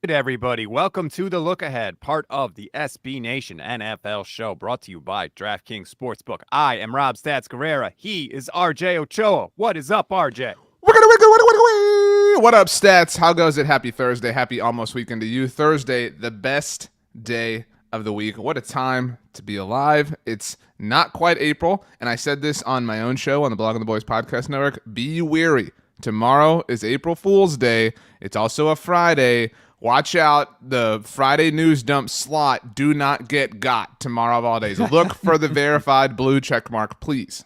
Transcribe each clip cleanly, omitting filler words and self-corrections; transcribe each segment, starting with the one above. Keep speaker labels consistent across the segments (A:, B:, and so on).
A: Everybody, welcome to the Look Ahead, part of the SB Nation NFL show, brought to you by DraftKings Sportsbook. I am Rob Stats Guerrera. He is RJ Ochoa. What is up, RJ?
B: What up, Stats? How goes it? Happy Thursday. Happy almost weekend to you. Thursday, the best day of the week. What a time to be alive. It's not quite April, and I said this on my own show on the Blog of the Boys Podcast Network. Be wary. Tomorrow is April Fool's Day. It's also a Friday. Watch out, the Friday news dump slot do not get got tomorrow of all days. Look for the verified blue check mark, please.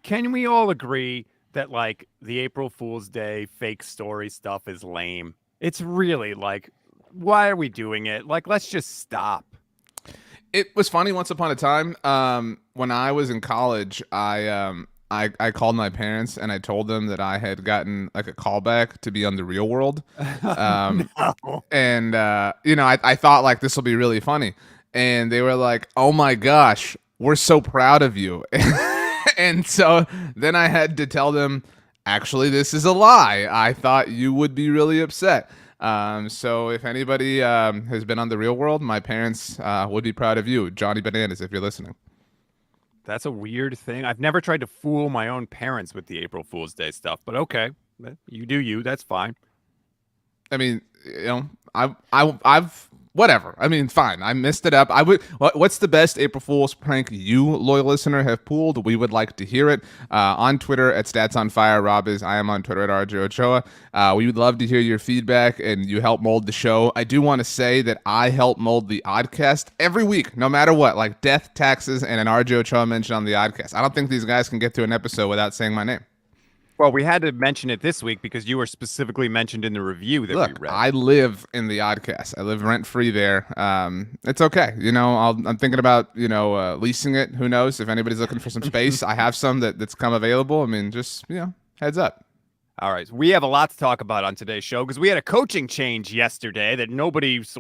A: Can we all agree that, like, the April Fool's Day fake story stuff is lame? It's really, like, why are we doing it? Like, let's just stop.
B: It was funny once upon a time. When I was in college, I called my parents and I told them that I had gotten like a callback to be on The Real World.
A: No.
B: And, I thought like this will be really funny. And they were like, oh my gosh, we're so proud of you. And so then I had to tell them, actually, this is a lie. I thought you would be really upset. So if anybody has been on The Real World, my parents would be proud of you. Johnny Bananas, if you're listening.
A: That's a weird thing. I've never tried to fool my own parents with the April Fool's Day stuff, but okay. You do you. That's fine.
B: I mean, I've whatever. I mean, fine. I messed it up. I would. What's the best April Fool's prank you, loyal listener, have pulled? We would like to hear it on Twitter at StatsOnFire. Rob is. I am on Twitter at RJ Ochoa. We would love to hear your feedback, and you help mold the show. I do want to say that I help mold the Oddcast every week, no matter what, like death, taxes, and an RJ Ochoa mention on the Oddcast. I don't think these guys can get through an episode without saying my name.
A: Well, we had to mention it this week because you were specifically mentioned in the review that we read.
B: I live in the Oddcast. I live rent-free there. It's okay. I'm thinking about, leasing it. Who knows? If anybody's looking for some space, I have some that's come available. I mean, just, heads up.
A: All right. We have a lot to talk about on today's show because we had a coaching change yesterday that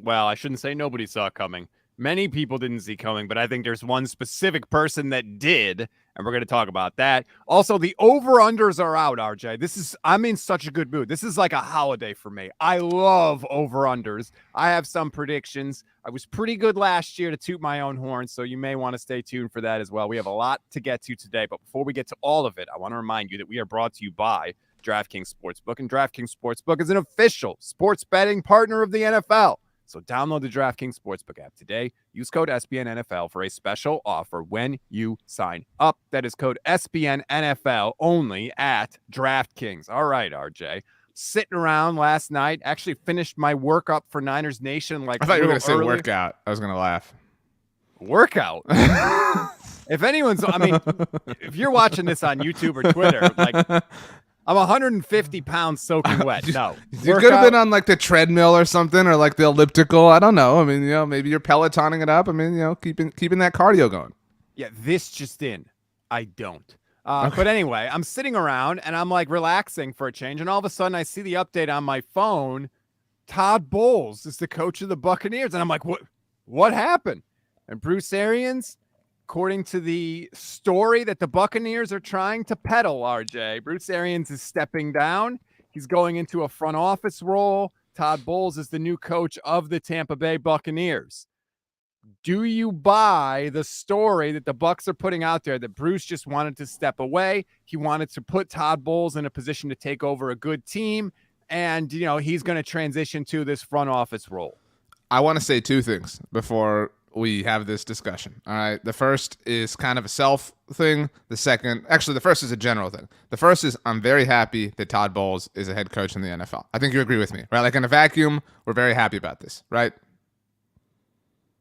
A: I shouldn't say nobody saw coming. Many people didn't see coming, but I think there's one specific person that did, and we're going to talk about that. Also, the over-unders are out, RJ. I'm in such a good mood. This is like a holiday for me. I love over-unders. I have some predictions. I was pretty good last year to toot my own horn, so you may want to stay tuned for that as well. We have a lot to get to today, but before we get to all of it, I want to remind you that we are brought to you by DraftKings Sportsbook, and DraftKings Sportsbook is an official sports betting partner of the NFL. So download the DraftKings Sportsbook app today. Use code SBNNFL for a special offer when you sign up. That is code SBNNFL only at DraftKings. All right, RJ. Sitting around last night, actually finished my workup for Niners Nation.
B: I thought you were going to say workout. I was going to laugh.
A: Workout? If you're watching this on YouTube or Twitter, like, I'm 150 pounds soaking wet. No.
B: You could have been on like the treadmill or something, or like the elliptical. I don't know. I mean, maybe you're Pelotoning it up. I mean, keeping that cardio going.
A: Yeah, this just in. I don't. Okay. But anyway, I'm sitting around and I'm like relaxing for a change. And all of a sudden I see the update on my phone. Todd Bowles is the coach of the Buccaneers. And I'm like, what happened? And Bruce Arians, according to the story that the Buccaneers are trying to peddle, RJ, Bruce Arians is stepping down. He's going into a front office role. Todd Bowles is the new coach of the Tampa Bay Buccaneers. Do you buy the story that the Bucs are putting out there that Bruce just wanted to step away? He wanted to put Todd Bowles in a position to take over a good team, and he's going to transition to this front office role.
B: I want to say two things before we have this discussion. All right. The first is kind of a self thing. The first is a general thing. The first is I'm very happy that Todd Bowles is a head coach in the NFL. I think you agree with me, right? Like in a vacuum, we're very happy about this, right?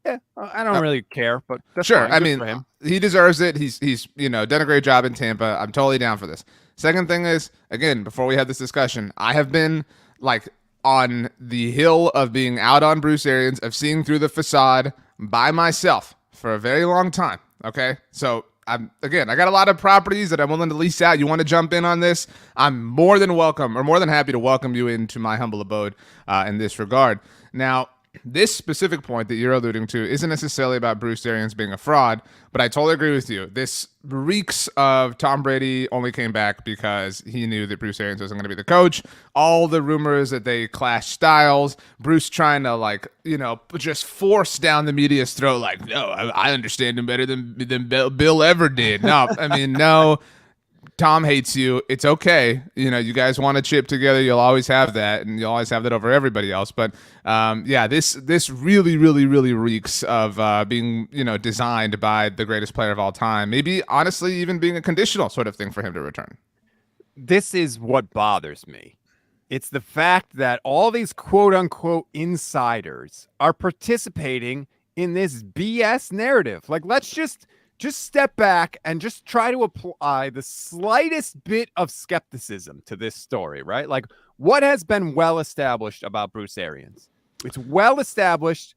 A: Yeah, I don't really care, but that's
B: sure.
A: Fine.
B: I mean, he deserves it. He's done a great job in Tampa. I'm totally down for this. Second thing is, again, before we have this discussion, I have been like on the hill of being out on Bruce Arians, of seeing through the facade by myself for a very long time. Okay. So I got a lot of properties that I'm willing to lease out. You want to jump in on this? I'm more than happy to welcome you into my humble abode in this regard. Now, this specific point that you're alluding to isn't necessarily about Bruce Arians being a fraud, but I totally agree with you. This reeks of Tom Brady only came back because he knew that Bruce Arians wasn't going to be the coach. All the rumors that they clash styles, Bruce trying to just force down the media's throat, like, no, I understand him better than Bill ever did. No, I mean, no. Tom hates you. It's okay. You guys want to chip together. You'll always have that, and you'll always have that over everybody else. But this really, really, really reeks of being designed by the greatest player of all time. Maybe honestly, even being a conditional sort of thing for him to return.
A: This is what bothers me. It's the fact that all these quote unquote insiders are participating in this BS narrative. Like, let's just step back and just try to apply the slightest bit of skepticism to this story, right? Like, what has been well established about Bruce Arians? It's well established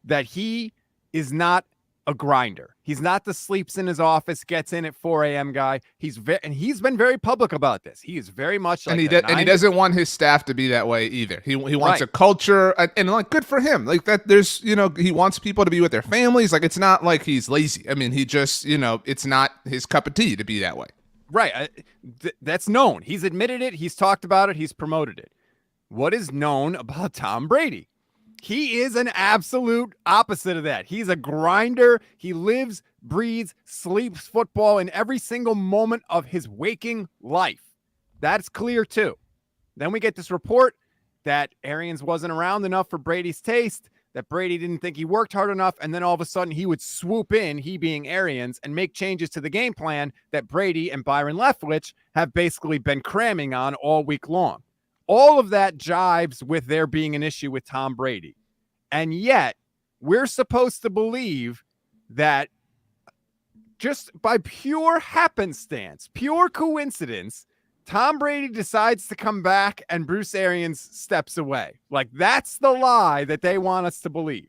A: that he is not a grinder. He's not the sleeps in his office, gets in at 4 a.m. guy. He's been very public about this. He is very much like,
B: and he doesn't want his staff to be that way either. He wants a culture, and like, good for him. Like that, there's he wants people to be with their families. Like, it's not like he's lazy. I mean, he just it's not his cup of tea to be that way.
A: Right. That's known. He's admitted it. He's talked about it. He's promoted it. What is known about Tom Brady? He is an absolute opposite of that. He's a grinder. He lives, breathes, sleeps football in every single moment of his waking life. That's clear too. Then we get this report that Arians wasn't around enough for Brady's taste, that Brady didn't think he worked hard enough, and then all of a sudden he would swoop in, he being Arians, and make changes to the game plan that Brady and Byron Leftwich have basically been cramming on all week long. All of that jives with there being an issue with Tom Brady. And yet, we're supposed to believe that just by pure happenstance, pure coincidence, Tom Brady decides to come back and Bruce Arians steps away. Like, that's the lie that they want us to believe.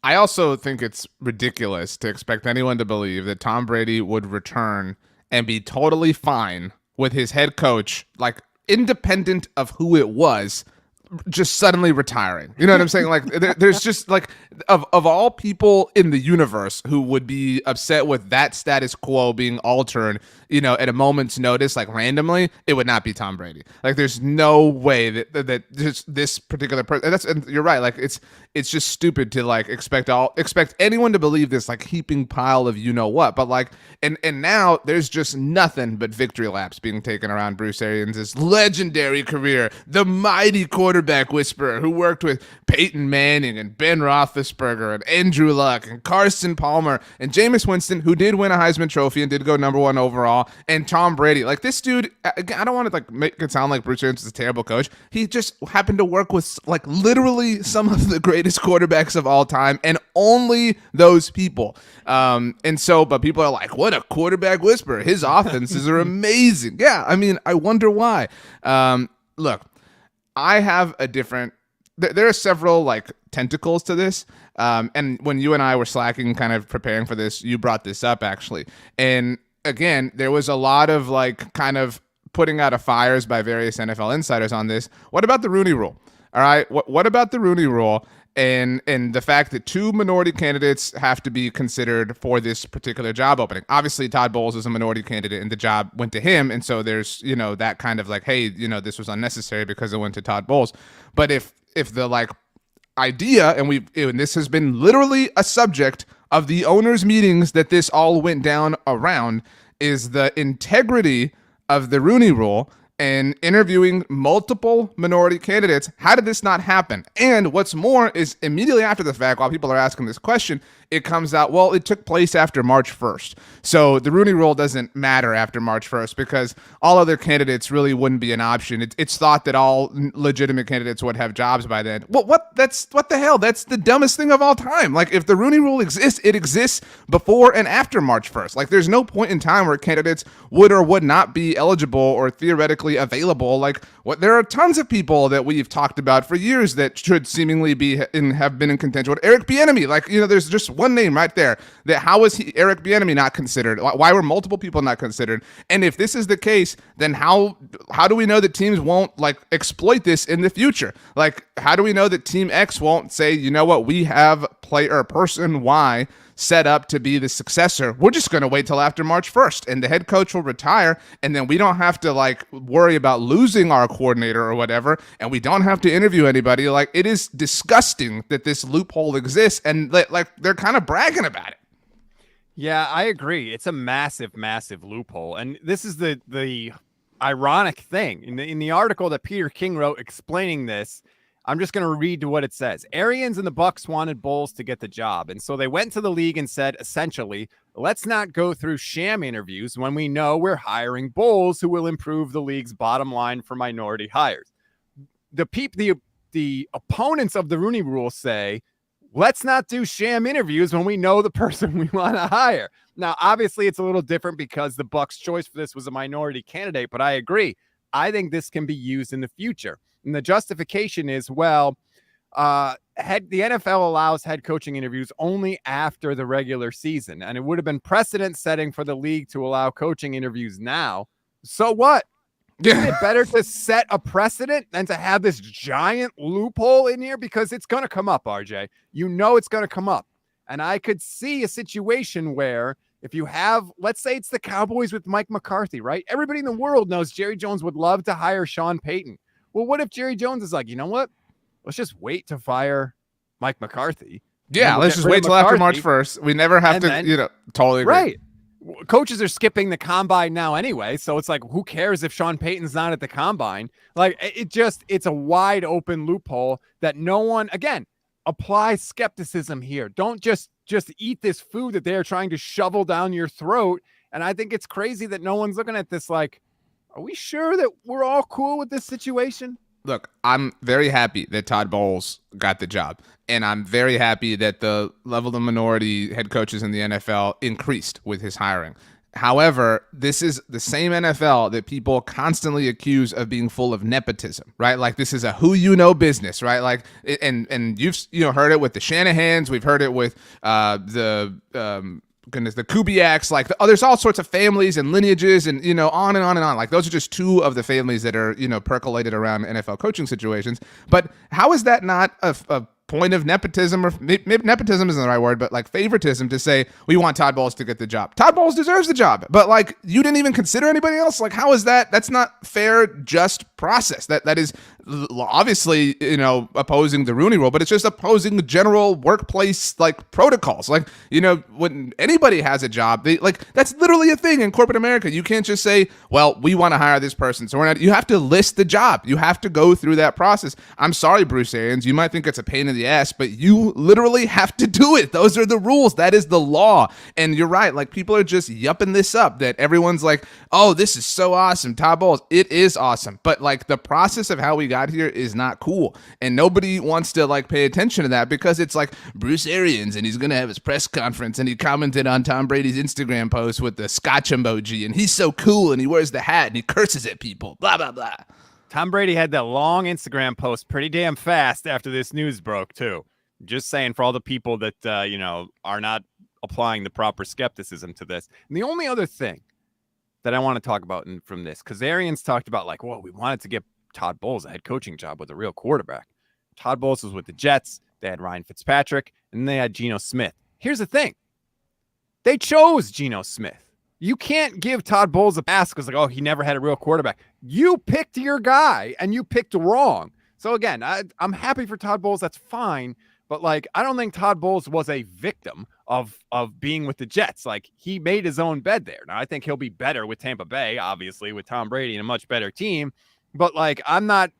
B: I also think it's ridiculous to expect anyone to believe that Tom Brady would return and be totally fine with his head coach, like, independent of who it was, just suddenly retiring. You know what I'm saying? Like, there's just like, of all people in the universe who would be upset with that status quo being altered, at a moment's notice, like randomly, it would not be Tom Brady. Like, there's no way that just this particular person. And you're right. Like, it's just stupid to like expect anyone to believe this like heaping pile of what. But like, and now there's just nothing but victory laps being taken around Bruce Arians' legendary career, the mighty quarterback whisperer who worked with Peyton Manning and Ben Roethlisberger and Andrew Luck and Carson Palmer and Jameis Winston, who did win a Heisman Trophy and did go number 1 overall, and Tom Brady. Like, this dude, I don't want to like make it sound like Bruce Arians is a terrible coach. He just happened to work with like literally some of the greatest quarterbacks of all time, and only those people. But people are like, what a quarterback whisperer. His offenses are amazing. Yeah, I mean, I wonder why. Look, I have a different. There are several like tentacles to this. And when you and I were slacking, kind of preparing for this, you brought this up actually. And again, there was a lot of like kind of putting out of fires by various NFL insiders on this. What about the Rooney Rule? All right. What about the Rooney Rule and the fact that 2 minority candidates have to be considered for this particular job opening? Obviously, Todd Bowles is a minority candidate and the job went to him. And so there's, that kind of like, hey, this was unnecessary because it went to Todd Bowles. But if the like idea, and this has been literally a subject of the owners' meetings that this all went down around, is the integrity of the Rooney Rule and interviewing multiple minority candidates. How did this not happen? And what's more is immediately after the fact, while people are asking this question, it comes out, well, it took place after March 1st. So the Rooney Rule doesn't matter after March 1st because all other candidates really wouldn't be an option. It's thought that all legitimate candidates would have jobs by then. Well, what the hell? That's the dumbest thing of all time. Like, if the Rooney Rule exists, it exists before and after March 1st. Like, there's no point in time where candidates would or would not be eligible or theoretically available. Like, there are tons of people that we've talked about for years that should seemingly have been in contention with. Eric Bieniemy, like, there's just one name right there. That how was Eric Bieniemy not considered? Why were multiple people not considered? And if this is the case, then how do we know that teams won't like exploit this in the future? Like, how do we know that Team X won't say, you know what, we have player person Y set up to be the successor. We're just going to wait till after March 1st, and the head coach will retire, and then we don't have to like worry about losing our coordinator or whatever, and we don't have to interview anybody. Like, it is disgusting that this loophole exists, and like they're kind of bragging about it.
A: Yeah, I agree. It's a massive, massive loophole, and this is the ironic thing in the article that Peter King wrote explaining this. I'm just going to read to what it says. Arians and the Bucs wanted Bowles to get the job, and so they went to the league and said, essentially, let's not go through sham interviews when we know we're hiring Bowles, who will improve the league's bottom line for minority hires. The opponents of the Rooney Rule say, let's not do sham interviews when we know the person we want to hire. Now, obviously, it's a little different because the Bucs' choice for this was a minority candidate, but I agree. I think this can be used in the future. And the justification is, well, the NFL allows head coaching interviews only after the regular season, and it would have been precedent setting for the league to allow coaching interviews now. So what? Isn't it better to set a precedent than to have this giant loophole in here? Because it's going to come up, RJ. You know it's going to come up. And I could see a situation where if you have, let's say it's the Cowboys with Mike McCarthy, right? Everybody in the world knows Jerry Jones would love to hire Sean Payton. Well, what if Jerry Jones is like, you know what? Let's just wait to fire Mike McCarthy.
B: Yeah, let's just wait till after March 1st. We never have to, totally agree.
A: Right. Coaches are skipping the combine now anyway, so it's like, who cares if Sean Payton's not at the combine? Like, it's a wide open loophole that no one, again, apply skepticism here. Don't just eat this food that they're trying to shovel down your throat. And I think it's crazy that no one's looking at this like, are we sure that we're all cool with this situation?
B: Look, I'm very happy that Todd Bowles got the job, and I'm very happy that the level of minority head coaches in the NFL increased with his hiring. However, this is the same NFL that people constantly accuse of being full of nepotism, right? Like, this is a who you know business, right? Like, and you've heard it with the Shanahans, we've heard it with the Kubiaks, like there's all sorts of families and lineages and, on and on and on. Like, those are just two of the families that are, percolated around NFL coaching situations. But how is that not a point of nepotism, or maybe nepotism isn't the right word, but like favoritism to say we want Todd Bowles to get the job? Todd Bowles deserves the job, but like, you didn't even consider anybody else. Like, how is that? That's not fair, just process. That is obviously, opposing the Rooney Rule, but it's just opposing the general workplace like protocols. Like, when anybody has a job, that's literally a thing in corporate America. You can't just say, well, we want to hire this person, so we're not. You have to list the job. You have to go through that process. I'm sorry, Bruce Arians, you might think it's a pain in the ass, but you literally have to do it. Those are the rules. That is the law. And you're right. Like, people are just yupping this up, that everyone's like, oh, this is so awesome, Todd Bowles. It is awesome. But like, the process of how we got here is not cool. And nobody wants to like pay attention to that, because it's like Bruce Arians, and he's going to have his press conference, and he commented on Tom Brady's Instagram post with the Scotch emoji, and he's so cool, and he wears the hat, and he curses at people, blah, blah, blah.
A: Tom Brady had that long Instagram post pretty damn fast after this news broke, too. Just saying, for all the people that, are not applying the proper skepticism to this. And the only other thing that I want to talk about from this, because Arians talked about like, well, we wanted to get Todd Bowles a head coaching job with a real quarterback. Todd Bowles was with the Jets. They had Ryan Fitzpatrick, and they had Geno Smith. Here's the thing. They chose Geno Smith. You can't give Todd Bowles a pass because, like, oh, he never had a real quarterback. You picked your guy, and you picked wrong. So, again, I'm happy for Todd Bowles. That's fine. But, like, I don't think Todd Bowles was a victim of being with the Jets. Like, he made his own bed there. Now, I think he'll be better with Tampa Bay, obviously, with Tom Brady and a much better team. But, like, I'm not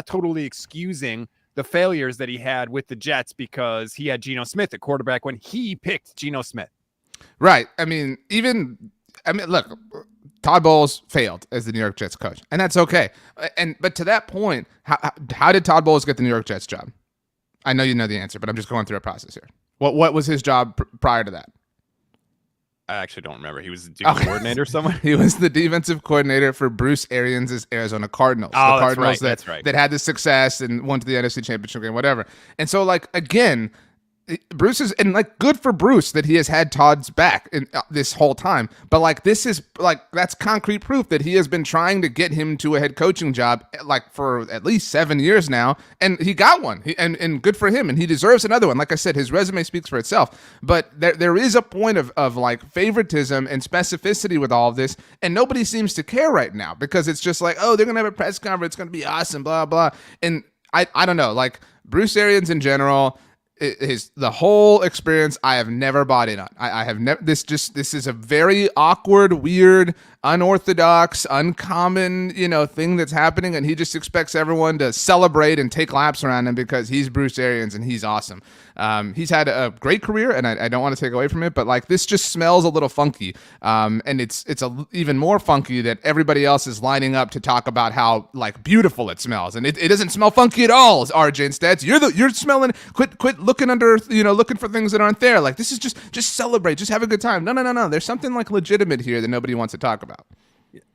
A: totally excusing the failures that he had with the Jets because he had Geno Smith at quarterback when he picked Geno Smith.
B: Right. Look, Todd Bowles failed as the New York Jets coach, and that's okay. But to that point, how did Todd Bowles get the New York Jets job? I know you know the answer, but I'm just going through a process here. What was his job prior to that?
A: I actually don't remember. He was the defensive coordinator somewhere.
B: He was the defensive coordinator for Bruce Arians' Arizona Cardinals.
A: Oh,
B: the Cardinals
A: that's right.
B: That had the success and went to the NFC Championship game, whatever. And so, like, again, Bruce is, and like, good for Bruce that he has had Todd's back in this whole time. But like, this is like, that's concrete proof that he has been trying to get him to a head coaching job like for at least 7 years now, and he got one. And good for him, and he deserves another one. Like I said, his resume speaks for itself. But there is a point of like favoritism and specificity with all of this, and nobody seems to care right now because it's just like, oh, they're gonna have a press conference, it's gonna be awesome, blah blah. And I don't know, like Bruce Arians in general. The whole experience I have never bought in on. I have never. This is a very awkward, weird, unorthodox, uncommon, thing that's happening, and he just expects everyone to celebrate and take laps around him because he's Bruce Arians and he's awesome. He's had a great career, and I don't want to take away from it, but like, this just smells a little funky. And it's even more funky that everybody else is lining up to talk about how like beautiful it smells, and it doesn't smell funky at all. RJ and Stats, you're smelling. Quit looking under, looking for things that aren't there. Like, this is just celebrate, just have a good time. No. There's something like legitimate here that nobody wants to talk about.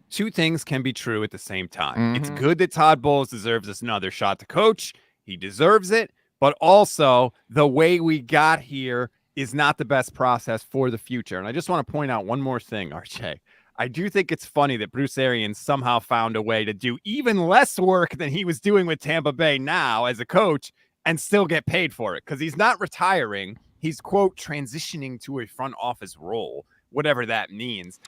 A: Two things can be true at the same time. It's good that Todd Bowles deserves another shot to coach. He deserves it. But also, the way we got here is not the best process for the future. And I just want to point out one more thing, RJ. I do think it's funny that Bruce Arians somehow found a way to do even less work than he was doing with Tampa Bay now as a coach and still get paid for it, because he's not retiring. He's, quote, transitioning to a front office role, whatever that means.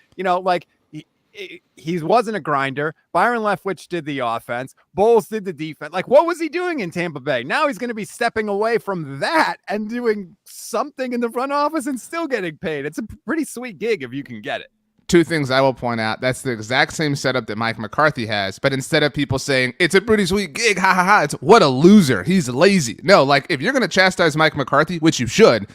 A: He wasn't a grinder. Byron Leftwich did the offense. Bowles did the defense. Like, what was he doing in Tampa Bay? Now he's going to be stepping away from that and doing something in the front office and still getting paid. It's a pretty sweet gig if you can get it.
B: Two things I will point out. That's the exact same setup that Mike McCarthy has, but instead of people saying it's a pretty sweet gig, ha ha ha, it's what a loser, he's lazy. No, like, if you're going to chastise Mike McCarthy, which you should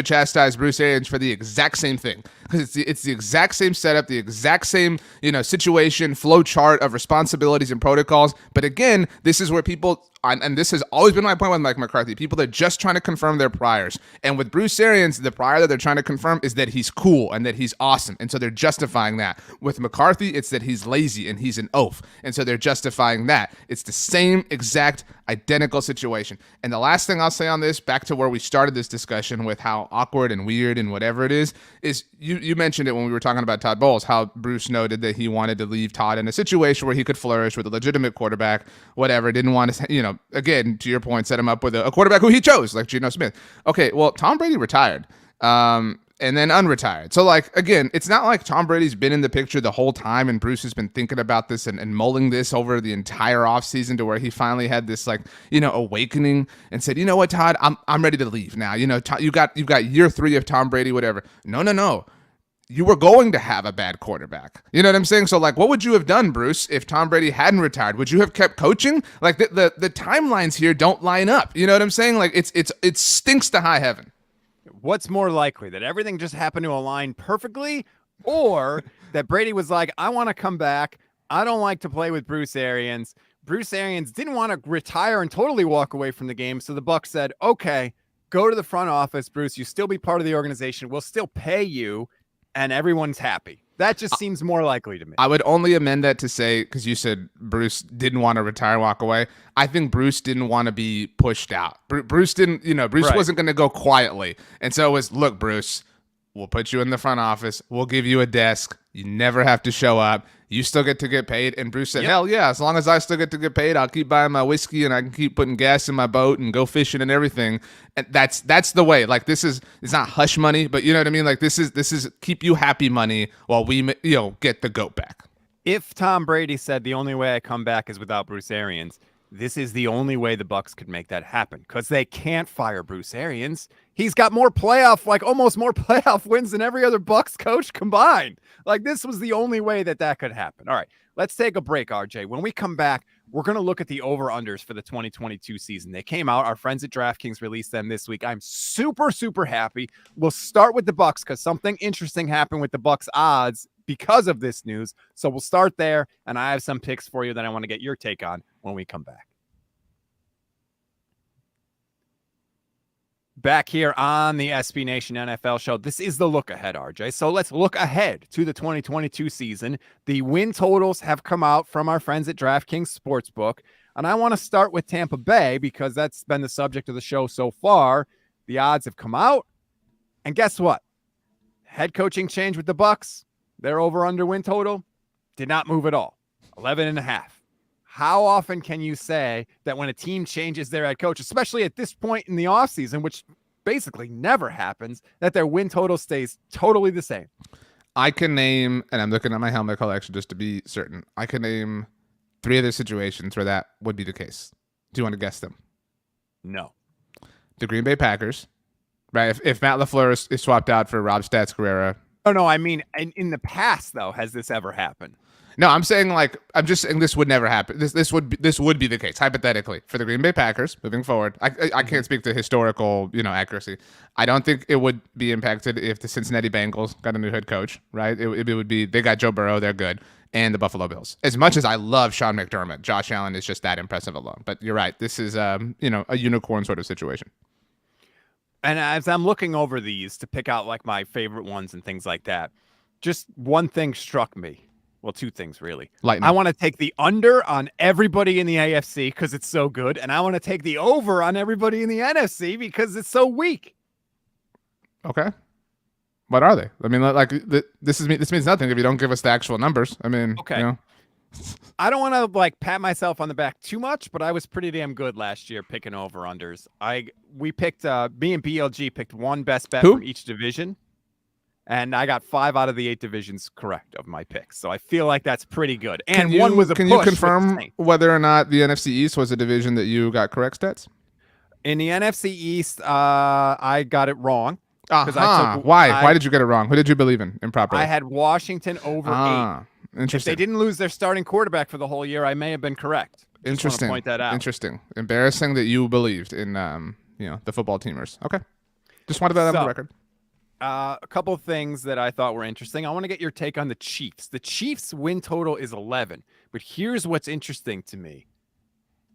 B: chastise Bruce Arians for the exact same thing, because it's the exact same setup, the exact same situation, flow chart of responsibilities and protocols. But again, this is where people, and this has always been my point with Mike McCarthy, people that are just trying to confirm their priors. And with Bruce Arians, the prior that they're trying to confirm is that he's cool and that he's awesome. And so they're justifying that. With McCarthy, it's that he's lazy and he's an oaf. And so they're justifying that. It's the same exact identical situation. And the last thing I'll say on this, back to where we started this discussion with how awkward and weird and whatever it is you mentioned it when we were talking about Todd Bowles, how Bruce noted that he wanted to leave Todd in a situation where he could flourish with a legitimate quarterback, whatever, didn't want to, again, to your point, set him up with a quarterback who he chose, like Geno Smith. Okay, well, Tom Brady retired. And then unretired. So, like, again, it's not like Tom Brady's been in the picture the whole time and Bruce has been thinking about this and mulling this over the entire offseason to where he finally had this, like, awakening and said, you know what, Todd, I'm ready to leave now. You got year 3 of Tom Brady, whatever. No. You were going to have a bad quarterback. You know what I'm saying? So, like, what would you have done, Bruce, if Tom Brady hadn't retired? Would you have kept coaching? Like, the timelines here don't line up. You know what I'm saying? Like, it stinks to high heaven.
A: What's more likely, that everything just happened to align perfectly, or that Brady was like, I want to come back. I don't like to play with Bruce Arians. Bruce Arians didn't want to retire and totally walk away from the game. So the Bucs said, okay, go to the front office, Bruce. You still be part of the organization. We'll still pay you. And everyone's happy. That just seems more likely to me.
B: I would only amend that to say, because you said Bruce didn't want to retire, walk away. I think Bruce didn't want to be pushed out. Bruce didn't, Bruce wasn't going to go quietly. And so it was, look, Bruce, we'll put you in the front office. We'll give you a desk. You never have to show up. You still get to get paid. And Bruce said, hell yeah, as long as I still get to get paid, I'll keep buying my whiskey and I can keep putting gas in my boat and go fishing and everything. And that's the way. Like, it's not hush money, but you know what I mean? Like, this is keep you happy money while we, get the goat back.
A: If Tom Brady said the only way I come back is without Bruce Arians, this is the only way the Bucs could make that happen, because they can't fire Bruce Arians. He's got almost more playoff wins than every other Bucs coach combined. Like, this was the only way that could happen. All right, let's take a break, RJ. When we come back, we're going to look at the over-unders for the 2022 season. They came out. Our friends at DraftKings released them this week. I'm super, super happy. We'll start with the Bucs because something interesting happened with the Bucs odds because of this news. So we'll start there, and I have some picks for you that I want to get your take on when we come back. Back here on the SB Nation NFL show. This is the look ahead, RJ. So let's look ahead to the 2022 season. The win totals have come out from our friends at DraftKings Sportsbook. And I want to start with Tampa Bay because that's been the subject of the show so far. The odds have come out. And guess what? Head coaching change with the Bucs. Their over-under win total did not move at all. 11.5. How often can you say that when a team changes their head coach, especially at this point in the offseason, which basically never happens, that their win total stays totally the same?
B: I can name, and I'm looking at my helmet collection just to be certain, I can name 3 other situations where that would be the case. Do you want to guess them?
A: No.
B: The Green Bay Packers. Right, if Matt LaFleur is swapped out for Rob Stats Guerrera.
A: Oh, no, I mean, in the past, though, has this ever happened?
B: No, I'm just saying this would never happen. This would be the case, hypothetically, for the Green Bay Packers moving forward. I can't speak to historical, accuracy. I don't think it would be impacted if the Cincinnati Bengals got a new head coach, right? It would be, they got Joe Burrow, they're good, and the Buffalo Bills. As much as I love Sean McDermott, Josh Allen is just that impressive alone. But you're right, this is, a unicorn sort of situation.
A: And as I'm looking over these to pick out like my favorite ones and things like that, just one thing struck me. Well, 2 things really.
B: Lightning.
A: I want to take the under on everybody in the AFC because it's so good, and I want to take the over on everybody in the NFC because it's so weak.
B: Okay. What are they? I mean, this means nothing if you don't give us the actual numbers. I mean,
A: okay. I don't want to pat myself on the back too much, but I was pretty damn good last year picking over unders. We picked me and BLG picked one best bet from each division, and I got 5 out of the 8 divisions correct of my picks. So I feel like that's pretty good. And one was a push.
B: Can you confirm whether or not the NFC East was a division that you got correct stats?
A: In the NFC East, I got it wrong.
B: Why? Why did you get it wrong? Who did you believe in improperly?
A: I had Washington over 8.
B: Interesting.
A: If they didn't lose their starting quarterback for the whole year, I may have been correct.
B: Interesting.
A: Point that out.
B: Interesting. Embarrassing that you believed in the football teamers. Okay. Just wanted that on the record.
A: A couple of things that I thought were interesting. I want to get your take on the Chiefs. The Chiefs win total is 11, but here's what's interesting to me.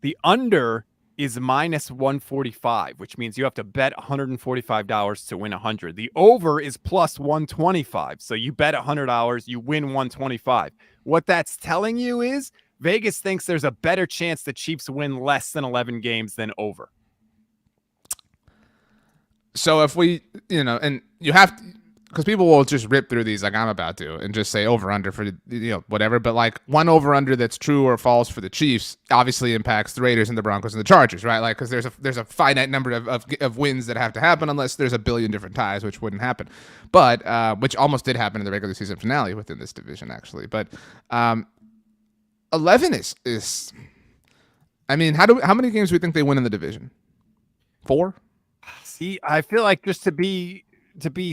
A: The under is minus 145, which means you have to bet $145 to win 100. The over is plus 125. So you bet $100, you win 125. What that's telling you is Vegas thinks there's a better chance the Chiefs win less than 11 games than over.
B: So if we, and you have to, because people will just rip through these like I'm about to and just say over under for whatever, but one over under that's true or false for the Chiefs obviously impacts the Raiders and the Broncos and the Chargers, right? Because there's a finite number of wins that have to happen unless there's a billion different ties, which wouldn't happen, but which almost did happen in the regular season finale within this division actually. But 11 is I mean, how many games do we think they win in the division? 4?
A: See, I feel like just to be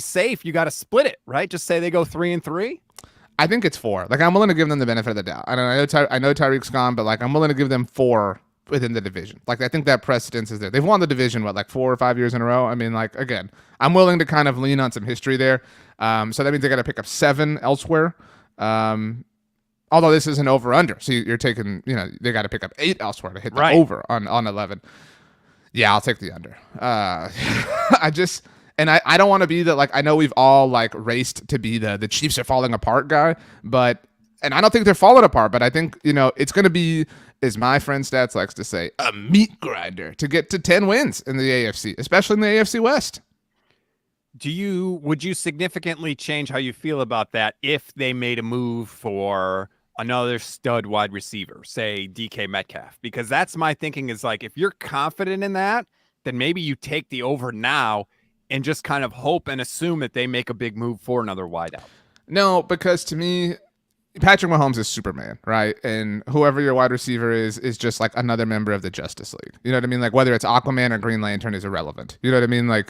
A: safe, you got to split it, right? Just say they go 3-3.
B: I think it's 4. I'm willing to give them the benefit of the doubt. I know Tyreek's gone, but I'm willing to give them 4 within the division. I think that precedence is there. They've won the division 4 or 5 years in a row. I mean, again, I'm willing to kind of lean on some history there. So that means they got to pick up 7 elsewhere. Although this is an over under, so you're taking, they got to pick up 8 elsewhere to hit the over on 11. Yeah, I'll take the under. And I don't want to be that, I know we've all raced to be the Chiefs are falling apart guy, and I don't think they're falling apart, but I think, it's going to be, as my friend Stats likes to say, a meat grinder to get to 10 wins in the AFC, especially in the AFC West.
A: Would you significantly change how you feel about that if they made a move for another stud wide receiver, say DK Metcalf? Because that's my thinking is if you're confident in that, then maybe you take the over now and just kind of hope and assume that they make a big move for another wideout.
B: No, because to me, Patrick Mahomes is Superman, right? And whoever your wide receiver is just another member of the Justice League. You know what I mean? Whether it's Aquaman or Green Lantern is irrelevant. You know what I mean?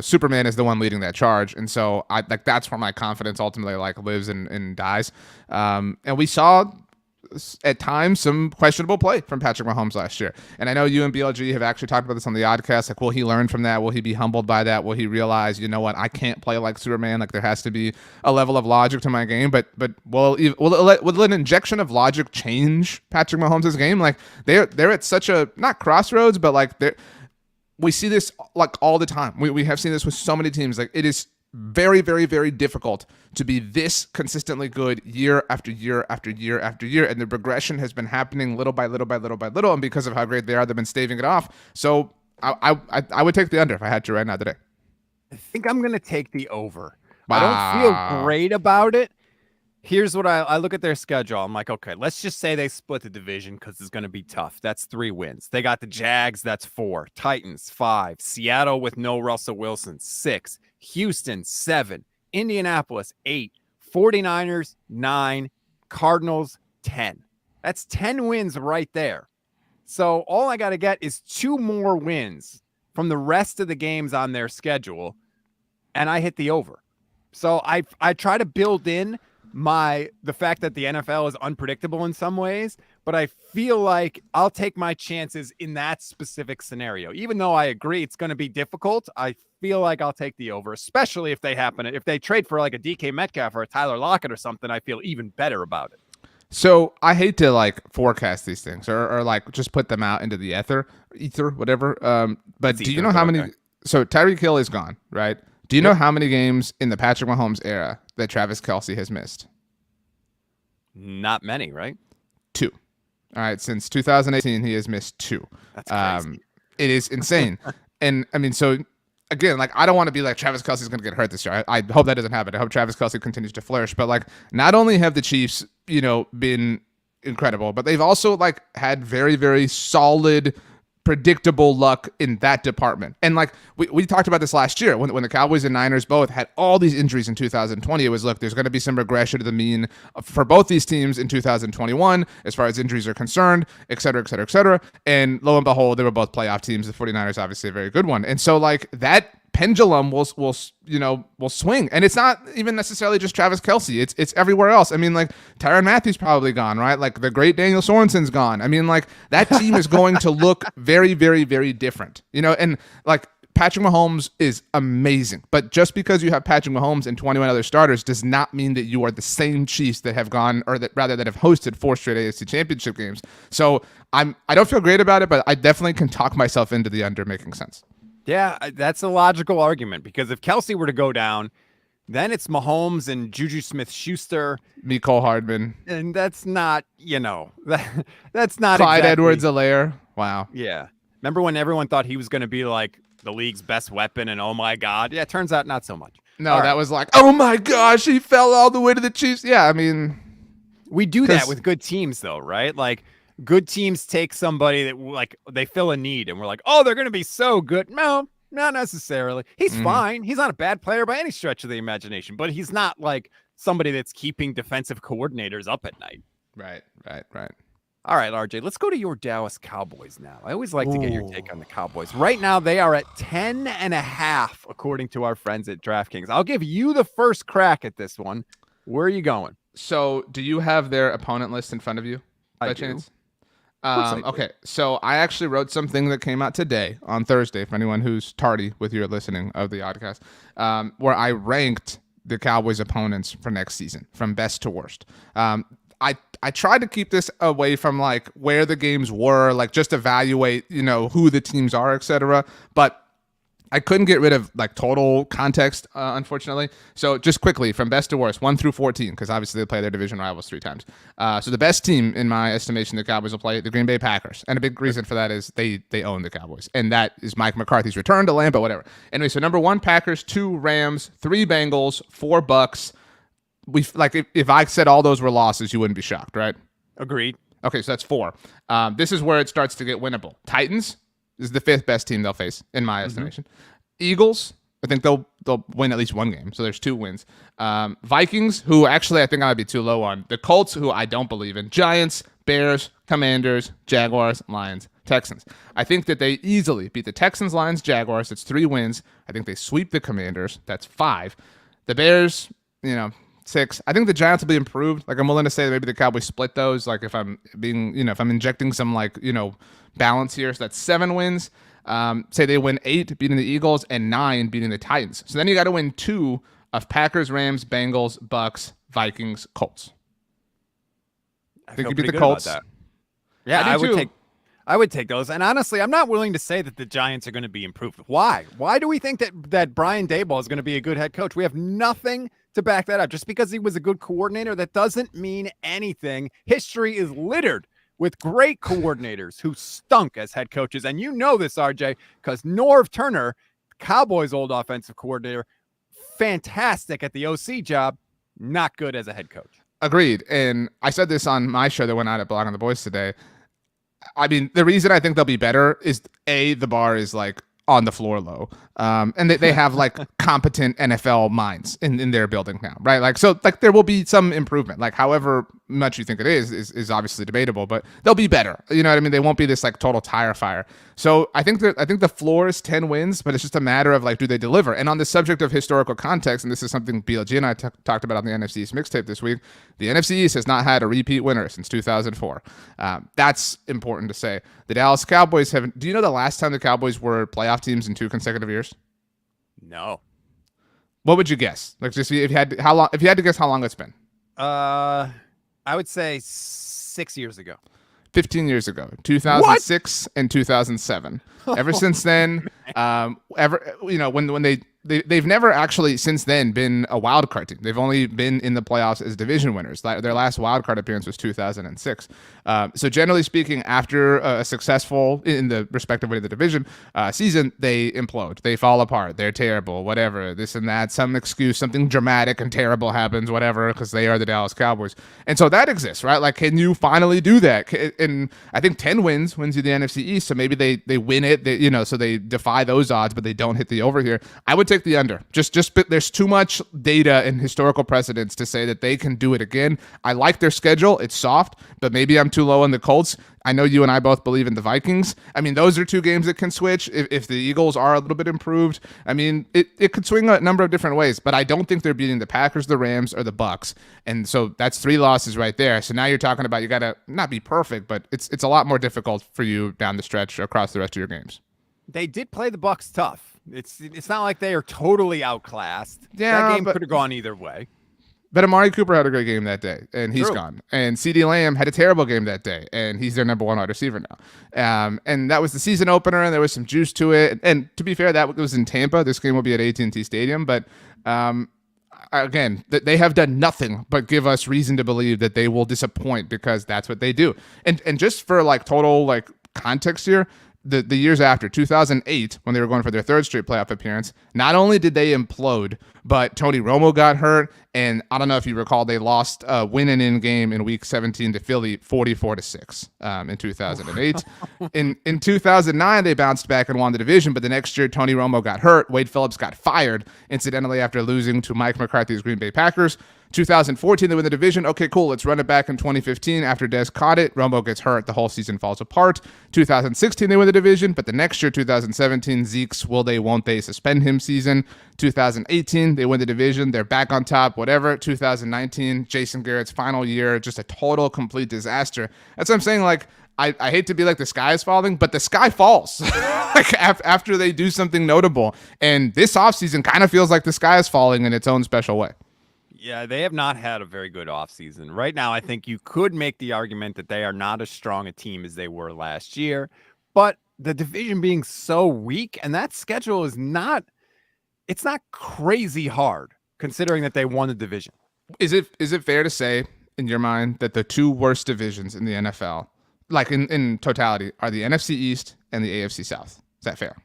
B: Superman is the one leading that charge. And so that's where my confidence ultimately lives and dies. And we saw at times some questionable play from Patrick Mahomes last year. And I know you and BLG have actually talked about this on the Oddcast. Will he learn from that? Will he be humbled by that? Will he realize, you know what, I can't play like Superman. There has to be a level of logic to my game. But will an injection of logic change Patrick Mahomes' game? They're at such a, not crossroads, but we see this all the time. We have seen this with so many teams. It is very, very, very difficult to be this consistently good year after year after year after year. And the progression has been happening little by little by little by little. And because of how great they are, they've been staving it off. So I would take the under if I had to right now today.
A: I think I'm going to take the over.
B: Wow.
A: I don't feel great about it. Here's what I look at their schedule. I'm like, okay, let's just say they split the division because it's going to be tough. That's 3 wins. They got the Jags, that's 4. Titans, 5. Seattle with no Russell Wilson, 6. Houston, 7. Indianapolis, 8. 49ers, 9. Cardinals, 10. That's 10 wins right there. So all I got to get is 2 more wins from the rest of the games on their schedule, and I hit the over. So I try to build in the fact that the NFL is unpredictable in some ways, but I feel like I'll take my chances in that specific scenario. Even though I agree it's going to be difficult, I feel like I'll take the over, especially if they trade for like a DK Metcalf or a Tyler Lockett or something. I feel even better about it.
B: So I hate to like forecast these things or like just put them out into the ether, whatever. But do you know how many? Okay. So Tyreek Hill is gone, right? Do you know how many games in the Patrick Mahomes era that Travis Kelce has missed?
A: Not many, right?
B: 2. All right. Since 2018, he has missed 2.
A: That's crazy.
B: It is insane. And I mean, so again, like, I don't want to be like Travis Kelce's going to get hurt this year. I hope that doesn't happen. I hope Travis Kelce continues to flourish. But like, not only have the Chiefs, been incredible, but they've also like had very, very solid, predictable luck in that department. And like we talked about this last year when the Cowboys and Niners both had all these injuries in 2020. It was, look, there's going to be some regression to the mean for both these teams in 2021 as far as injuries are concerned, et cetera, et cetera, et cetera. And lo and behold, they were both playoff teams. The 49ers, obviously a very good one. And so like that pendulum will swing, and it's not even necessarily just Travis Kelce. It's everywhere else. I mean, like Tyrann Mathieu's probably gone, right? Like the great Daniel Sorensen's gone. I mean, like that team is going to look very, very, very different. And like Patrick Mahomes is amazing, but just because you have Patrick Mahomes and 21 other starters does not mean that you are the same Chiefs that have gone, or that have hosted 4 straight AFC Championship games. So I don't feel great about it, but I definitely can talk myself into the under making sense.
A: Yeah, that's a logical argument, because if Kelce were to go down, then it's Mahomes and Juju Smith-Schuster.
B: Mecole Hardman.
A: And that's not, that's not
B: Clyde
A: exactly
B: Edwards-Helaire. Wow.
A: Yeah. Remember when everyone thought he was going to be like the league's best weapon and oh my God? Yeah, it turns out not so much.
B: No, that was like, oh my gosh, he fell all the way to the Chiefs. Yeah, I mean.
A: We do that with good teams though, right? Like, good teams take somebody that like they fill a need and we're like, oh, they're going to be so good. No, not necessarily. He's fine. He's not a bad player by any stretch of the imagination, but he's not like somebody that's keeping defensive coordinators up at night.
B: Right.
A: All right, RJ, let's go to your Dallas Cowboys now. I always like to get your take on the Cowboys. Right now, they are at 10.5, according to our friends at DraftKings. I'll give you the first crack at this one. Where are you going?
B: So do you have their opponent list in front of you by chance? Okay, so I actually wrote something that came out today on Thursday, for anyone who's tardy with your listening of the podcast, where I ranked the Cowboys' opponents for next season from best to worst. I tried to keep this away from like where the games were, like just evaluate, who the teams are, etc. But I couldn't get rid of like total context, unfortunately. So just quickly, from best to worst, 1 through 14, because obviously they play their division rivals 3 times. So the best team, in my estimation, the Cowboys will play the Green Bay Packers. And a big reason for that is they own the Cowboys. And that is Mike McCarthy's return to Lambeau, whatever. Anyway, so number 1, Packers, 2, Rams, 3, Bengals, 4, Bucs. If I said all those were losses, you wouldn't be shocked, right?
A: Agreed.
B: Okay, so that's 4. This is where it starts to get winnable. Titans is the 5th best team they'll face, in my estimation. Eagles, I think they'll win at least 1 game, so there's 2 wins. Vikings, who actually I think I might be too low on. The Colts, who I don't believe in. Giants, Bears, Commanders, Jaguars, Lions, Texans. I think that they easily beat the Texans, Lions, Jaguars. That's 3 wins. I think they sweep the Commanders. That's 5. The Bears, 6. I think the Giants will be improved. Like, I'm willing to say that maybe the Cowboys split those. Like, if I'm being, if I'm injecting some balance here. So that's 7 wins. Say they win 8, beating the Eagles, and 9, beating the Titans. So then you got to win 2 of Packers, Rams, Bengals, Bucs, Vikings, Colts. I think you beat the Colts.
A: Yeah, I would take those. And honestly, I'm not willing to say that the Giants are going to be improved. Why? Why do we think that Brian Daboll is going to be a good head coach? We have nothing to back that up. Just because he was a good coordinator, that doesn't mean anything. History is littered with great coordinators who stunk as head coaches. And you know this, RJ, because Norv Turner, Cowboys' old offensive coordinator, fantastic at the OC job, not good as a head coach.
B: Agreed. And I said this on my show that went out at Blog on the Boys today. I mean, the reason I think they'll be better is the bar is like on the floor low. And they have like competent NFL minds in their building now, right? Like, so like there will be some improvement, like however much you think it is obviously debatable, but they'll be better. You know what I mean? They won't be this like total tire fire. So I think the floor is 10 wins, but it's just a matter of like, do they deliver? And on the subject of historical context, and this is something BLG and I talked about on the NFC East mixtape this week, the NFC East has not had a repeat winner since 2004. That's important to say. The Dallas Cowboys do you know the last time the Cowboys were playoff teams in 2 consecutive years?
A: No.
B: What would you guess? Like, just if you had to guess how long it's been.
A: I would say 6 years ago.
B: 15 years ago, 2006 and 2007. Ever since then, when they've never actually since then been a wild card team. They've only been in the playoffs as division winners. Their last wild card appearance was 2006. So generally speaking, after a successful in the respective way of the division season, they implode. They fall apart. They're terrible. Whatever. This and that. Some excuse. Something dramatic and terrible happens. Whatever. Because they are the Dallas Cowboys. And so that exists, right? Like, can you finally do that? And I think 10 wins you the NFC East. So maybe they win it. So they defy those odds, but they don't hit the over here. I would take the under. Just there's too much data and historical precedents to say that they can do it again. I like their schedule. It's soft, but maybe I'm too low on the Colts. I know you and I both believe in the Vikings. I mean, those are 2 games that can switch. If the Eagles are a little bit improved, I mean, it could swing a number of different ways, but I don't think they're beating the Packers, the Rams, or the Bucs. And so that's 3 losses right there. So now you're talking about you got to not be perfect, but it's a lot more difficult for you down the stretch across the rest of your games.
A: They did play the Bucs tough. It's not like they are totally outclassed.
B: Yeah,
A: that game could have gone either way.
B: But Amari Cooper had a great game that day, and he's
A: True.
B: gone. And CeeDee Lamb had a terrible game that day, and he's their number 1 wide receiver now. And that was the season opener, and there was some juice to it. And to be fair, that was in Tampa. This game will be at AT&T Stadium. But again, they have done nothing but give us reason to believe that they will disappoint because that's what they do. And just for like total like context here, the years after, 2008, when they were going for their 3rd straight playoff appearance, not only did they implode, but Tony Romo got hurt, and I don't know if you recall, they lost a win-and-in game in Week 17 to Philly, 44-6 in 2008. In 2009, they bounced back and won the division, but the next year, Tony Romo got hurt. Wade Phillips got fired, incidentally, after losing to Mike McCarthy's Green Bay Packers. 2014, they win the division. Okay, cool. Let's run it back in 2015. After Dez caught it, Romo gets hurt. The whole season falls apart. 2016, they win the division. But the next year, 2017, Zeke's will they, won't they suspend him season. 2018, they win the division. They're back on top, whatever. 2019, Jason Garrett's final year, just a total, complete disaster. That's what I'm saying. Like, I hate to be like the sky is falling, but the sky falls like after they do something notable. And this offseason kind of feels like the sky is falling in its own special way.
A: Yeah, they have not had a very good offseason. Right now, I think you could make the argument that they are not as strong a team as they were last year, but the division being so weak and that schedule is not crazy hard considering that they won the division.
B: Is it fair to say in your mind that the 2 worst divisions in the NFL, like in totality, are the NFC East and the AFC South? Is that fair?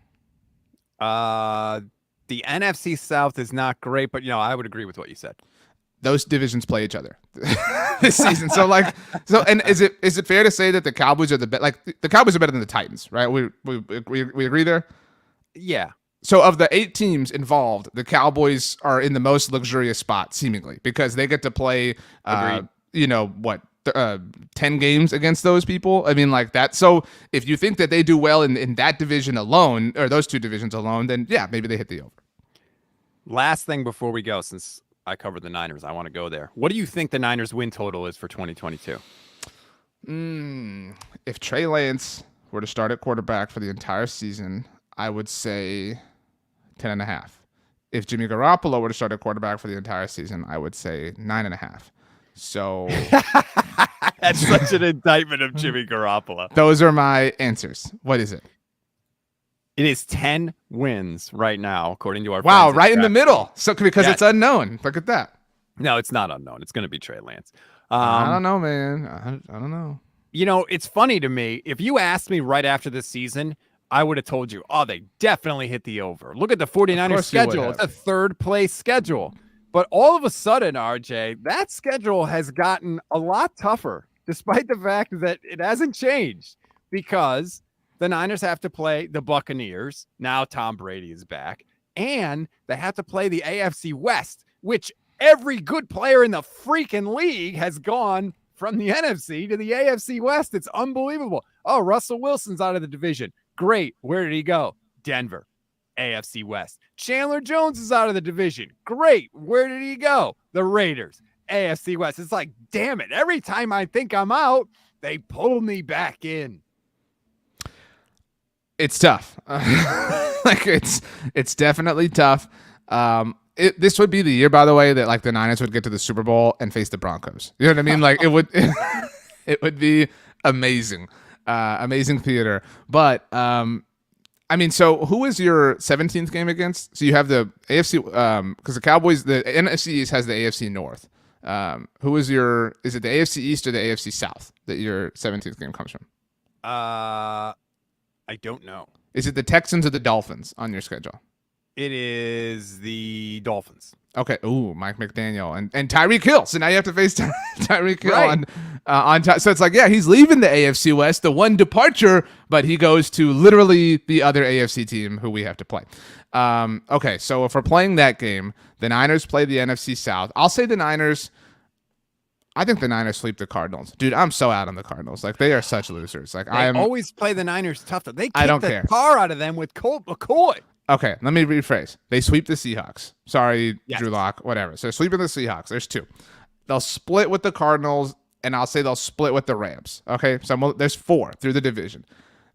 A: The NFC South is not great, but I would agree with what you said.
B: Those divisions play each other this season. And is it fair to say that the Cowboys are the Cowboys are better than the Titans, right? We agree there?
A: Yeah.
B: So of the 8 teams involved, the Cowboys are in the most luxurious spot seemingly because they get to play 10 games against those people. I mean, like that. So if you think that they do well in that division alone, or those 2 divisions alone, then yeah, maybe they hit the over.
A: Last thing before we go, since I covered the Niners, I want to go there. What do you think the Niners win total is for 2022?
B: If Trey Lance were to start at quarterback for the entire season, I would say 10.5. If Jimmy Garoppolo were to start at quarterback for the entire season, I would say 9.5. So
A: that's such an indictment of Jimmy Garoppolo.
B: Those are my answers. What is it?
A: It is 10 wins right now, according to our
B: wow, right in the middle. So because it's unknown. Look at that.
A: No, it's not unknown. It's going to be Trey Lance.
B: I don't know, man. I don't know.
A: It's funny to me. If you asked me right after this season, I would have told you, oh, they definitely hit the over. Look at the 49ers schedule. It's a third place schedule. But all of a sudden, RJ, that schedule has gotten a lot tougher, despite the fact that it hasn't changed, because the Niners have to play the Buccaneers. Now Tom Brady is back. And they have to play the AFC West, which every good player in the freaking league has gone from the NFC to the AFC West. It's unbelievable. Oh, Russell Wilson's out of the division. Great. Where did he go? Denver, AFC West. Chandler Jones is out of the division. Great. Where did he go? The Raiders, AFC West. It's like, damn it. Every time I think I'm out, they pull me back in.
B: It's tough. Like it's definitely tough. This would be the year, by the way, that like the Niners would get to the Super Bowl and face the Broncos. You know what I mean? Like it would be amazing, amazing theater. But I mean, so who is your 17th game against? So you have the AFC, because the Cowboys, the NFC East has the AFC North. Who is it the AFC East or the AFC South that your 17th game comes from?
A: I don't know.
B: Is it the Texans or the Dolphins on your schedule?
A: It is the Dolphins.
B: Okay. Ooh, Mike McDaniel and Tyreek Hill. So now you have to face Tyreek Hill on top. So it's like, yeah, he's leaving the AFC West, the one departure, but he goes to literally the other AFC team who we have to play. Okay. So if we're playing that game, the Niners play the NFC South. I'll say the Niners. I think the Niners sweep the Cardinals. Dude, I'm so out on the Cardinals. Like, they are such losers. Like,
A: I always play the Niners tough. They kick the tar out of them with Colt McCoy.
B: Okay, let me rephrase. They sweep the Seahawks. Sorry, yes. Drew Lock, whatever. So they're sweeping the Seahawks. There's two. They'll split with the Cardinals, and I'll say they'll split with the Rams. Okay, so there's 4 through the division.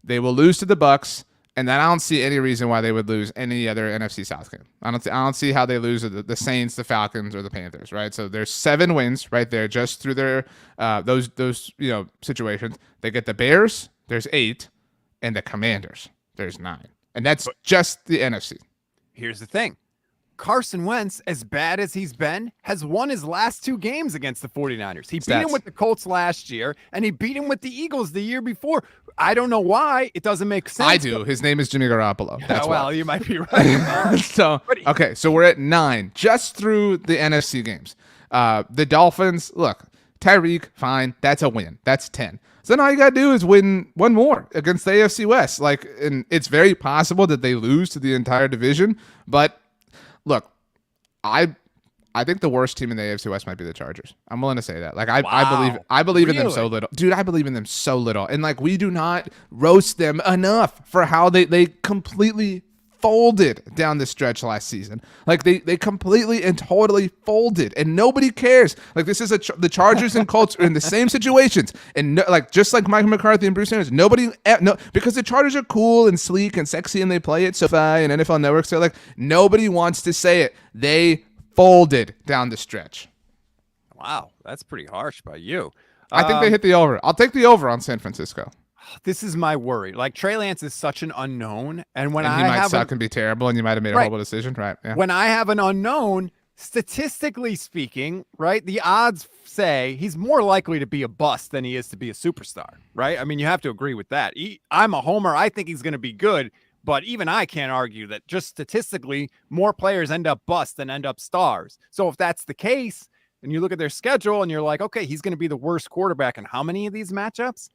B: They will lose to the Bucs, and then I don't see any reason why they would lose any other NFC South game. I don't see how they lose to the Saints, the Falcons, or the Panthers. Right. So there's 7 wins right there just through their those situations. They get the Bears. There's 8, and the Commanders. There's 9. And that's just the NFC.
A: Here's the thing. Carson Wentz, as bad as he's been, has won his last 2 games against the 49ers. He beat him with the Colts last year, and he beat him with the Eagles the year before. I don't know why. It doesn't make sense.
B: I do. His name is Jimmy Garoppolo. That's
A: well, you might be right.
B: So we're at 9 just through the NFC games. The Dolphins, look, Tyreek, fine. That's a win. That's 10. So then all you got to do is win one more against the AFC West. Like, and it's very possible that they lose to the entire division. But look, I think the worst team in the AFC West might be the Chargers. I'm willing to say that. Like, I believe in them so little. Dude, I believe in them so little. And like, we do not roast them enough for how they completely folded down the stretch last season. Like they completely and totally folded, and nobody cares. Like, this is the Chargers and Colts are in the same situations, and just like Mike McCarthy and Bruce Arians, because the Chargers are cool and sleek and sexy, and they play it SoFi and NFL Network. So like, nobody wants to say it. They folded down the stretch.
A: Wow, that's pretty harsh by you.
B: I think they hit the over. I'll take the over on San Francisco.
A: This is my worry. Like, Trey Lance is such an unknown, and he
B: might suck and be terrible, and you might have made a horrible decision, right? Yeah.
A: When I have an unknown, statistically speaking, right, the odds say he's more likely to be a bust than he is to be a superstar, right? I mean, you have to agree with that. I'm a homer. I think he's going to be good, but even I can't argue that just statistically, more players end up bust than end up stars. So if that's the case, and you look at their schedule, and you're like, okay, he's going to be the worst quarterback in how many of these matchups?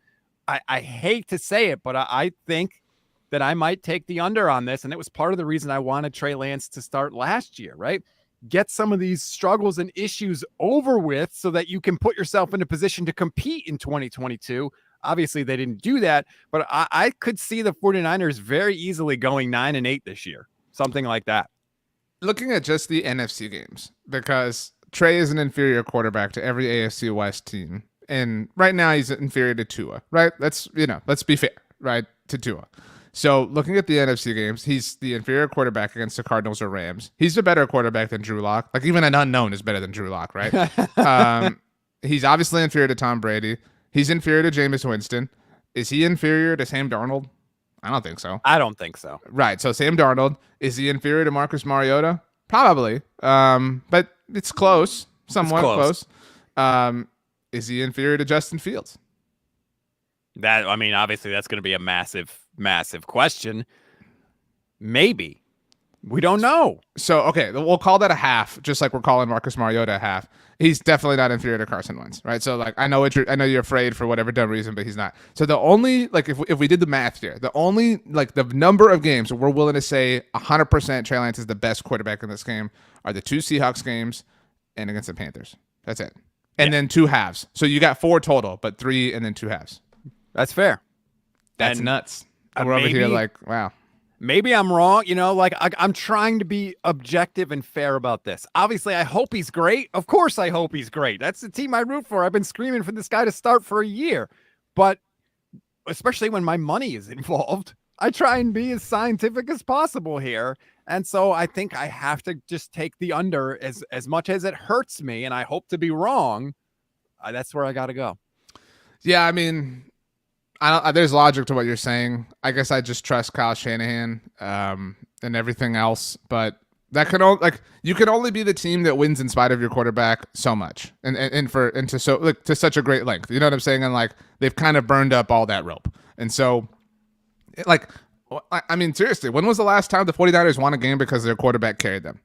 A: I hate to say it, but I think that I might take the under on this. And it was part of the reason I wanted Trey Lance to start last year, right? Get some of these struggles and issues over with so that you can put yourself in a position to compete in 2022. Obviously, they didn't do that, but I could see the 49ers very easily going 9-8 this year, something like that.
B: Looking at just the NFC games, because Trey is an inferior quarterback to every AFC West team. And right now he's inferior to Tua, right? Let's be fair, right, to Tua. So looking at the NFC games, he's the inferior quarterback against the Cardinals or Rams. He's a better quarterback than Drew Lock. Like, even an unknown is better than Drew Lock, right? He's obviously inferior to Tom Brady. He's inferior to Jameis Winston. Is he inferior to Sam Darnold? I don't think so.
A: I don't think so.
B: Right. So Sam Darnold, is he inferior to Marcus Mariota? Probably. But it's close, somewhat close. Is he inferior to Justin Fields?
A: Obviously that's going to be a massive, massive question. Maybe. We don't know.
B: So, okay, we'll call that a half, just like we're calling Marcus Mariota a half. He's definitely not inferior to Carson Wentz, right? So, like, I know you're afraid for whatever dumb reason, but he's not. So the only, like, if we did the math here, the only, like, the number of games we're willing to say 100% Trey Lance is the best quarterback in this game are the 2 Seahawks games and against the Panthers. That's it. And then 2 halves. So you got 4 total, but 3 and then 2 halves.
A: That's fair.
B: That's nuts. And we're over here like, wow.
A: Maybe I'm wrong. I'm trying to be objective and fair about this. Obviously, I hope he's great. Of course, I hope he's great. That's the team I root for. I've been screaming for this guy to start for a year. But especially when my money is involved, I try and be as scientific as possible here. And so I think I have to just take the under as much as it hurts me, and I hope to be wrong. That's where I got to go.
B: Yeah, I mean, there's logic to what you're saying. I guess I just trust Kyle Shanahan and everything else. But that you can only be the team that wins in spite of your quarterback so much, and to such a great length. You know what I'm saying? And like they've kind of burned up all that rope, and so like. I mean, seriously, when was the last time the 49ers won a game because their quarterback carried them?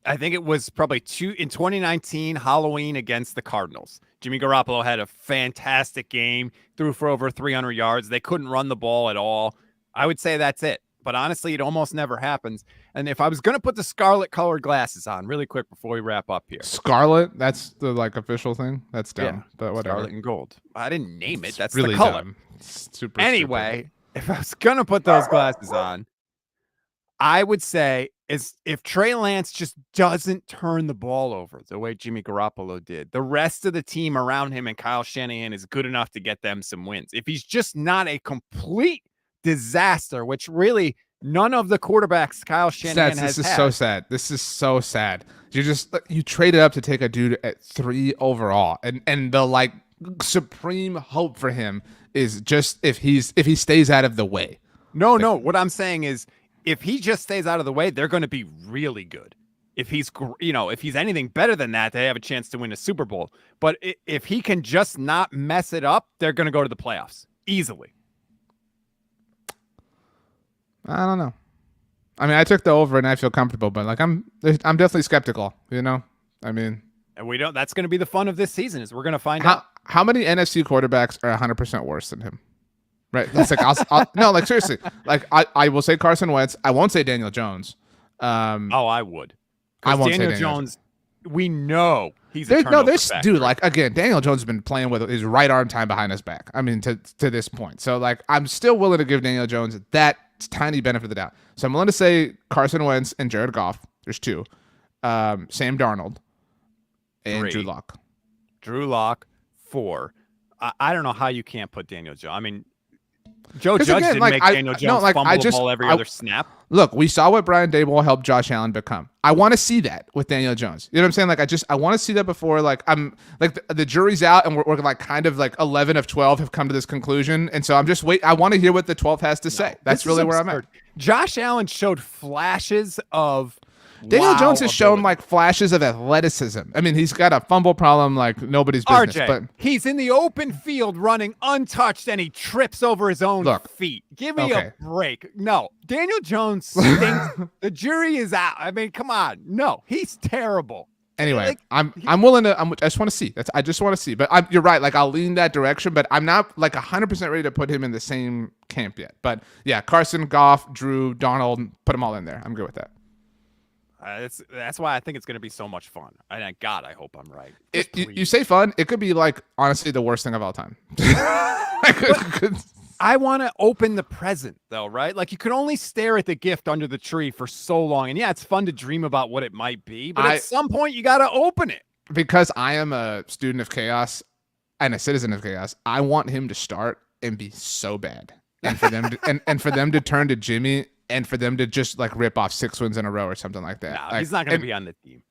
A: I think it was probably in 2019 Halloween against the Cardinals. Jimmy Garoppolo had a fantastic game, threw for over 300 yards. They couldn't run the ball at all. I would say that's it. But honestly, it almost never happens. And if I was going to put the scarlet colored glasses on really quick before we wrap up here.
B: Scarlet? That's the official thing? That's dumb. Yeah, but whatever.
A: Scarlet and gold. I didn't name it. That's
B: really
A: the color.
B: Dumb. Super
A: anyway.
B: Stupid.
A: If I was going to put those glasses on, I would say if Trey Lance just doesn't turn the ball over the way Jimmy Garoppolo did, the rest of the team around him and Kyle Shanahan is good enough to get them some wins. If he's just not a complete disaster, which really none of the quarterbacks Kyle Shanahan has
B: had. So sad. This is so sad. You traded up to take a dude at 3 overall, and the supreme hope for him is just if he stays out of the way.
A: No. What I'm saying is if he just stays out of the way, they're going to be really good. If he's anything better than that, they have a chance to win a Super Bowl. But if he can just not mess it up, they're going to go to the playoffs easily.
B: I don't know. I mean, I took the over and I feel comfortable, but I'm definitely skeptical. I mean,
A: and that's going to be the fun of this season is we're going to find out.
B: How many NFC quarterbacks are 100% worse than him? Right? That's like seriously. Like I will say Carson Wentz. I won't say Daniel Jones.
A: I would.
B: I won't
A: Daniel
B: say Daniel
A: Jones. We know he's a turnover factor.
B: Dude. Like again, Daniel Jones has been playing with his right arm tied behind his back. I mean, to this point. So like, I'm still willing to give Daniel Jones that tiny benefit of the doubt. So I'm willing to say Carson Wentz and Jared Goff. There's 2. Sam Darnold and
A: 3. Drew Lock. 4. I don't know how you can't put Daniel Jones. I mean, Joe Judge didn't make Daniel Jones fumble the ball every other snap.
B: Look, we saw what Brian Daboll helped Josh Allen become. I want to see that with Daniel Jones. You know what I'm saying? I want to see that before. I'm the jury's out and we're like kind of like 11 of 12 have come to this conclusion, and so I'm just wait. I want to hear what the 12th has to say. That's really where I'm at.
A: Josh Allen showed flashes of.
B: Daniel Jones has shown like flashes of athleticism. I mean, he's got a fumble problem like nobody's business.
A: RJ,
B: but
A: he's in the open field running untouched and he trips over his own feet. Give me a break. No, Daniel Jones stinks. The jury is out. I mean, come on. No, he's terrible.
B: Anyway, I'm willing to. I just want to see. I just want to see. But you're right. Like I'll lean that direction, but I'm not like 100% ready to put him in the same camp yet. But yeah, Carson, Goff, Drew, Donald, put them all in there. I'm good with that.
A: That's why I think it's going to be so much fun. And God, I hope I'm right.
B: You say fun, it could be like honestly the worst thing of all time.
A: I want to open the present though, right? Like you can only stare at the gift under the tree for so long. And yeah, it's fun to dream about what it might be, but at some point you got to open it. Because
B: I am a student of chaos and a citizen of chaos, I want him to start and be so bad. And for them to, and for them to turn to Jimmy and for them to just like rip off 6 wins in a row or something like that.
A: No, he's not going to be on the team.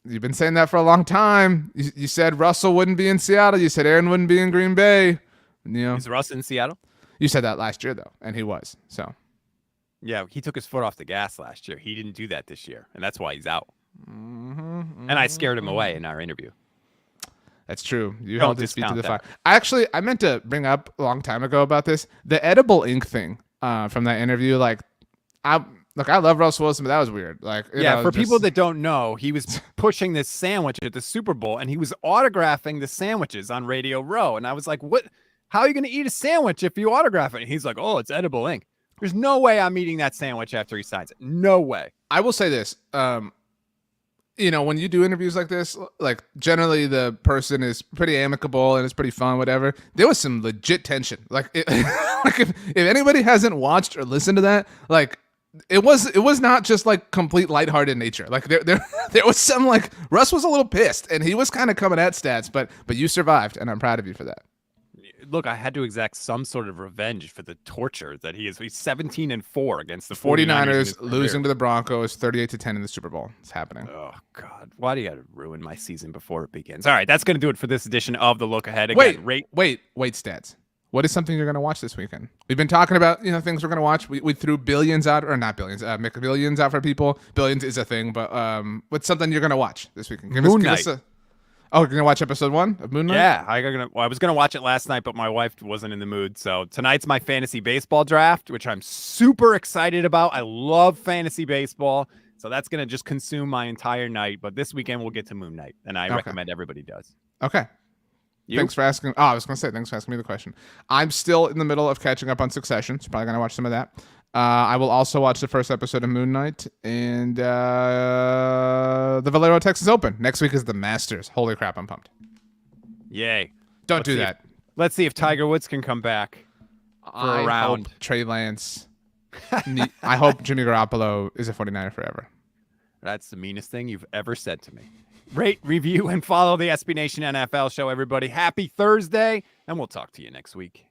B: You've been saying that for a long time. You said Russell wouldn't be in Seattle. You said Aaron wouldn't be in Green Bay.
A: Is Russ in Seattle?
B: You said that last year though, and he was. So
A: yeah, he took his foot off the gas last year. He didn't do that this year, and that's why he's out. And I scared him away in our interview.
B: That's true. You
A: Don't
B: held his feet to the fire.
A: discount
B: I meant to bring up a long time ago about this. The edible ink thing from that interview. Like, I love Russell Wilson, but that was weird. Like,
A: for people that don't know, he was pushing this sandwich at the Super Bowl, and he was autographing the sandwiches on Radio Row. And I was like, "What? How are you going to eat a sandwich if you autograph it?" And he's like, "Oh, it's edible ink." There's no way I'm eating that sandwich after he signs it. No way.
B: I will say this. When you do interviews like this, like generally the person is pretty amicable and it's pretty fun, whatever. There was some legit tension. Like, like if anybody hasn't watched or listened to that, like it was not just like complete lighthearted nature. Like there was some, like, Russ was a little pissed and he was kind of coming at Stats, but you survived and I'm proud of you for that.
A: Look, I had to exact some sort of revenge for the torture that he is. He's 17-4 against the
B: 49ers losing to the Broncos 38-10 in the Super Bowl. It's happening.
A: Oh, God. Why do you got to ruin my season before it begins? All right, that's going to do it for this edition of The Look Ahead. Again,
B: wait, Stats. What is something you're going to watch this weekend? We've been talking about, things we're going to watch. We threw billions out, or not billions, McBillions out for people. Billions is a thing, but what's something you're going to watch this weekend?
A: Moon Knight.
B: You're going to watch episode 1 of Moon Knight?
A: Yeah, I was going to watch it last night, but my wife wasn't in the mood. So tonight's my fantasy baseball draft, which I'm super excited about. I love fantasy baseball. So that's going to just consume my entire night. But this weekend, we'll get to Moon Knight, and I recommend everybody does.
B: Okay.
A: You?
B: Thanks for asking. Oh, I was going to say, thanks for asking me the question. I'm still in the middle of catching up on Succession, so probably going to watch some of that. I will also watch the first episode of Moon Knight and the Valero Texas Open. Next week is the Masters. Holy crap, I'm pumped.
A: Yay.
B: Don't do that.
A: Let's see if Tiger Woods can come back for a round.
B: Hope Trey Lance. I hope Jimmy Garoppolo is a 49er forever.
A: That's the meanest thing you've ever said to me. Rate, review, and follow the SB Nation NFL show, everybody. Happy Thursday, and we'll talk to you next week.